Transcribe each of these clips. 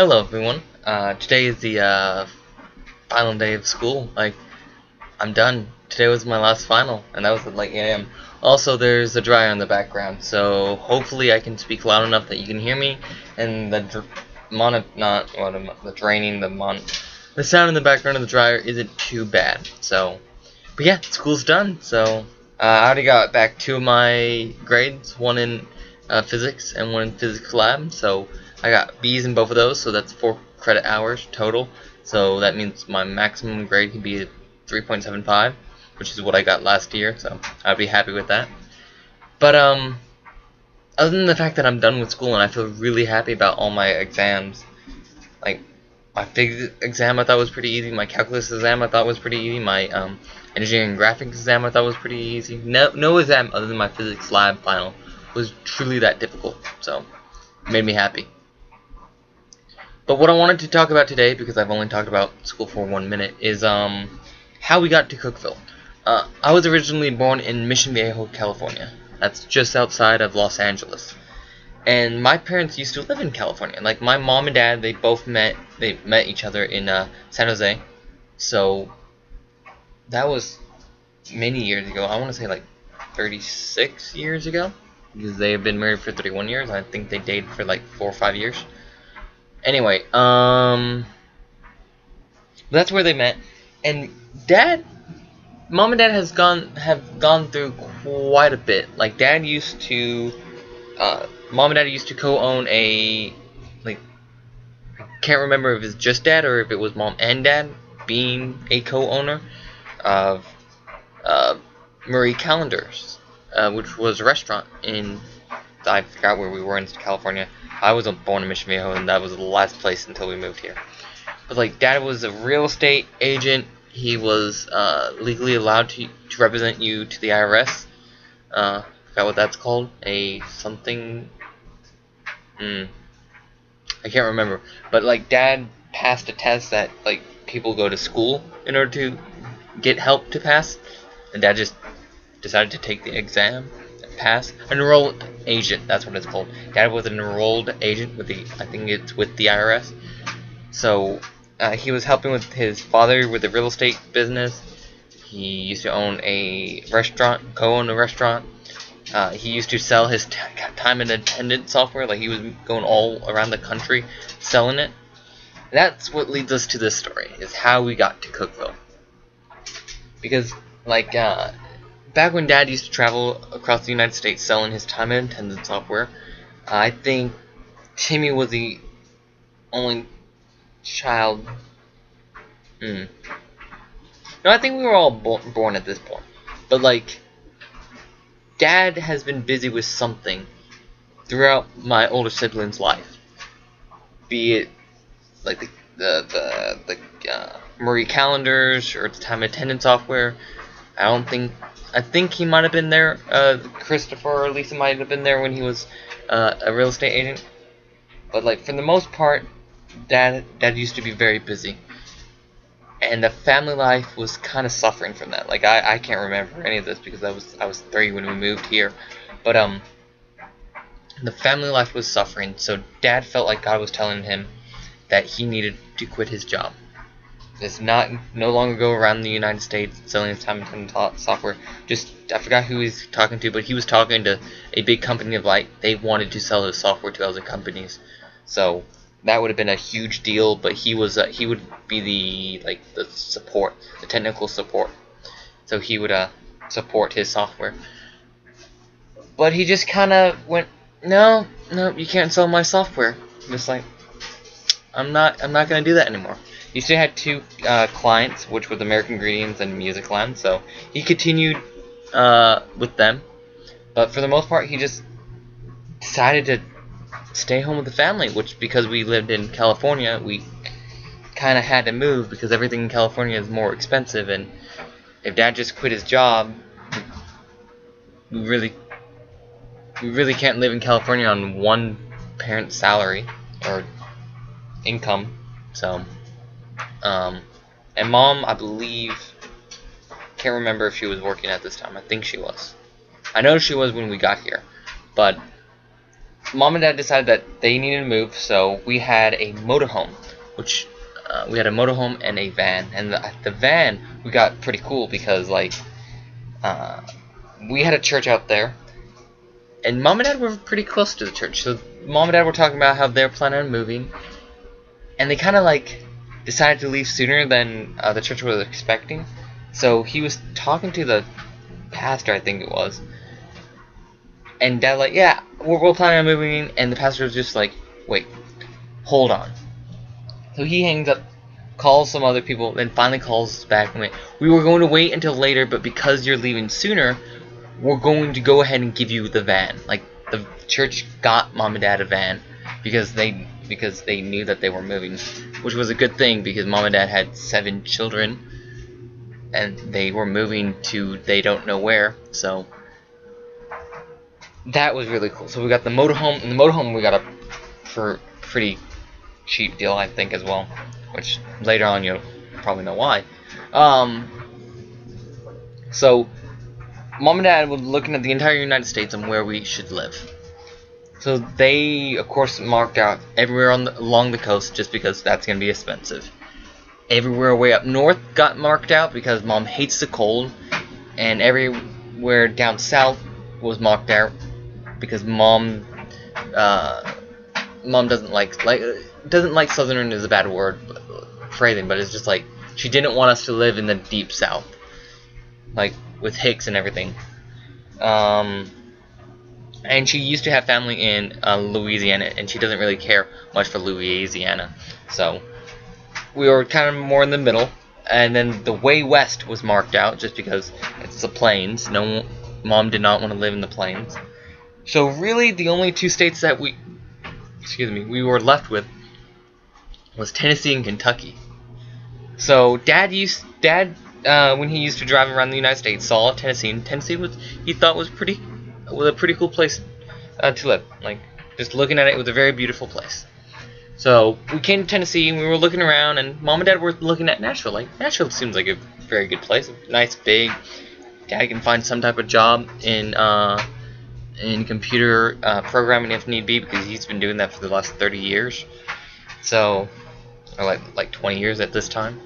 Hello everyone. Today is the final day of school. I'm done. Today was my last final, and that was at like 8 a.m. Also, there's a dryer in the background, so hopefully I can speak loud enough that you can hear me, and the sound in the background of the dryer isn't too bad. But yeah, school's done. I already got back two of my grades, one in physics and one in physics lab. So I got B's in both of those, so that's 4 credit hours total. So that means my maximum grade can be 3.75, which is what I got last year. So I'd be happy with that. But other than the fact that I'm done with school and I feel really happy about all my exams, like my physics exam I thought was pretty easy, my calculus exam I thought was pretty easy, my engineering graphics exam I thought was pretty easy. No exam other than my physics lab final was truly that difficult, so it made me happy. But what I wanted to talk about today, because I've only talked about school for 1 minute, is how we got to Cookeville. I was originally born in Mission Viejo, California. That's just outside of Los Angeles. And my parents used to live in California. Like my mom and dad, they met each other in San Jose. So that was many years ago. I want to say like 36 years ago, because they have been married for 31 years. I think they dated for like 4 or 5 years. Anyway, that's where they met. And mom and dad have gone through quite a bit. Like mom and dad used to co-own I can't remember if it's just dad or if it was mom and dad being a co-owner of Marie Callender's, which was a restaurant I forgot where we were in California. I was born in Mission Viejo, and that was the last place until we moved here. But like, dad was a real estate agent. He was legally allowed to represent you to the IRS. Forgot what that's called. A something. I can't remember. But like, dad passed a test that like people go to school in order to get help to pass, and dad just decided to take the exam and pass. Enrolled agent, that's what it's called. Dad was an enrolled agent with I think it's with the IRS. So he was helping with his father with the real estate business. He used to own a restaurant, co-own a restaurant. He used to sell his time and attendance software. Like, he was going all around the country selling it. That's what leads us to this story, is how we got to Cookeville. Because like back when dad used to travel across the United States selling his time and attendance software, I think Timmy was the only child. No, I think we were all born at this point. But like, dad has been busy with something throughout my older siblings' life. Be it like the Marie Callender's or the time and attendance software. I think he might have been there. Christopher or Lisa might have been there when he was a real estate agent. But like, for the most part, dad used to be very busy, and the family life was kind of suffering from that. Like, I can't remember any of this because I was 3 when we moved here. But the family life was suffering, so dad felt like God was telling him that he needed to quit his job. It's no longer go around the United States selling his time and attendance software. I forgot who he's talking to, but he was talking to a big company of like, they wanted to sell his software to other companies. So that would have been a huge deal. But he would be the support, the technical support. So he would support his software. But he just kind of went, no, you can't sell my software. Just like, I'm not gonna do that anymore. He still had 2 clients, which was American Ingredients and Musicland, so he continued with them. But for the most part, he just decided to stay home with the family, which, because we lived in California, we kind of had to move because everything in California is more expensive, and if dad just quit his job, we really can't live in California on one parent's salary or income. So and mom, I believe, can't remember if she was working at this time. I think she was. I know she was when we got here, but Mom and Dad decided that they needed to move, so we had a motorhome, which we had a motorhome and a van. And the van we got pretty cool because like we had a church out there, and Mom and Dad were pretty close to the church. So Mom and Dad were talking about how they're planning on moving, and they kind of like decided to leave sooner than the church was expecting. So he was talking to the pastor, I think it was, and Dad like, yeah, we're planning on moving, and the pastor was just like, wait, hold on. So he hangs up, calls some other people, then finally calls us back and went, we were going to wait until later, but because you're leaving sooner, we're going to go ahead and give you the van. Like, the church got Mom and Dad a van because they knew that they were moving, which was a good thing because Mom and Dad had 7 children and they were moving to they don't know where. So that was really cool. So we got the motorhome, and the motorhome we got a for pretty cheap deal, I think, as well, which later on you'll probably know why. So Mom and Dad were looking at the entire United States and where we should live. So they, of course, marked out everywhere along the coast just because that's going to be expensive. Everywhere way up north got marked out because Mom hates the cold, and everywhere down south was marked out because Mom doesn't like Southern is a bad word phrasing, but it's just like she didn't want us to live in the deep south, like with Hicks and everything. And she used to have family in Louisiana, and she doesn't really care much for Louisiana. So we were kind of more in the middle, and then the way west was marked out just because it's the plains. Mom did not want to live in the plains. So really, the only 2 states that we were left with was Tennessee and Kentucky. So Dad when he used to drive around the United States, saw Tennessee, and Tennessee he thought was a pretty cool place to live. Like, just looking at it, it was a very beautiful place. So we came to Tennessee, and we were looking around, and Mom and Dad were looking at Nashville. Like, Nashville seems like a very good place, nice, big. Dad can find some type of job in computer programming if need be, because he's been doing that for the last 30 years. So, or like 20 years at this time.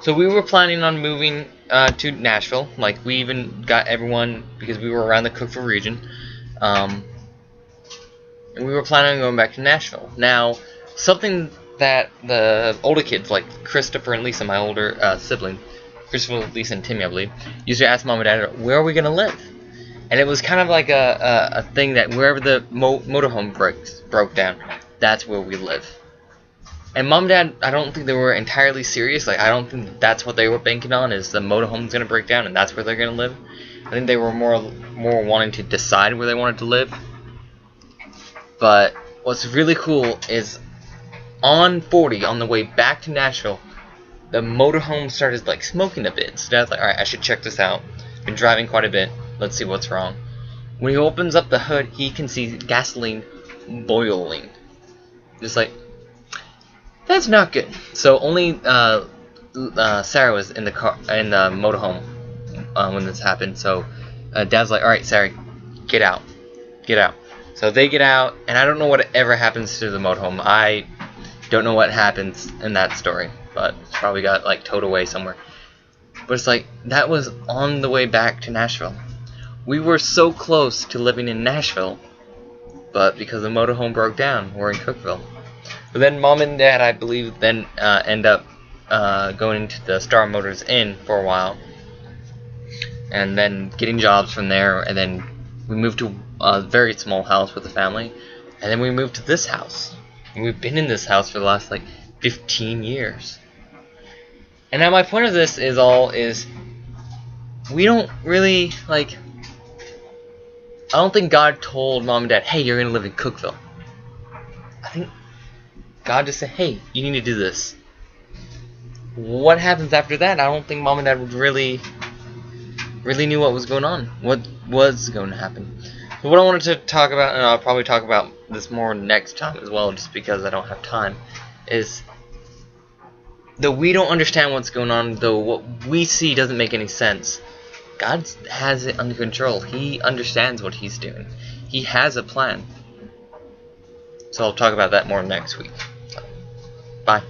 So we were planning on moving to Nashville. Like, we even got everyone, because we were around the Cookeville region, and we were planning on going back to Nashville. Now, something that the older kids, like Christopher and Lisa, my older siblings, Christopher, Lisa, and Timmy, I believe, used to ask Mom and Dad, where are we going to live? And it was kind of like a thing that wherever the motorhome broke down, that's where we live. And Mom and Dad, I don't think they were entirely serious. Like, I don't think that's what they were banking on, is the motorhome's going to break down and that's where they're going to live. I think they were more wanting to decide where they wanted to live. But what's really cool is on 40, on the way back to Nashville, the motorhome started like smoking a bit. So Dad's like, alright, I should check this out. Been driving quite a bit. Let's see what's wrong. When he opens up the hood, he can see gasoline boiling. Just like, that's not good. So only Sarah was in the car, in the motorhome when this happened. So Dad's like, alright, Sarah, get out. Get out. So they get out, and I don't know what ever happens to the motorhome. I don't know what happens in that story, but it's probably got like towed away somewhere. But it's like, that was on the way back to Nashville. We were so close to living in Nashville, but because the motorhome broke down, we're in Cookeville. But then Mom and Dad, I believe, then end up going into the Star Motors Inn for a while, and then getting jobs from there, and then we moved to a very small house with the family, and then we moved to this house. And we've been in this house for the last like 15 years. And now my point of this is we don't really, like, I don't think God told Mom and Dad, hey, you're going to live in Cookeville. I think God just said, hey, you need to do this. What happens after that? I don't think Mom and Dad would really knew what was going on, what was going to happen. So what I wanted to talk about, and I'll probably talk about this more next time as well, just because I don't have time, is though we don't understand what's going on, though what we see doesn't make any sense, God has it under control. He understands what He's doing. he has a plan. So I'll talk about that more next week. So, bye.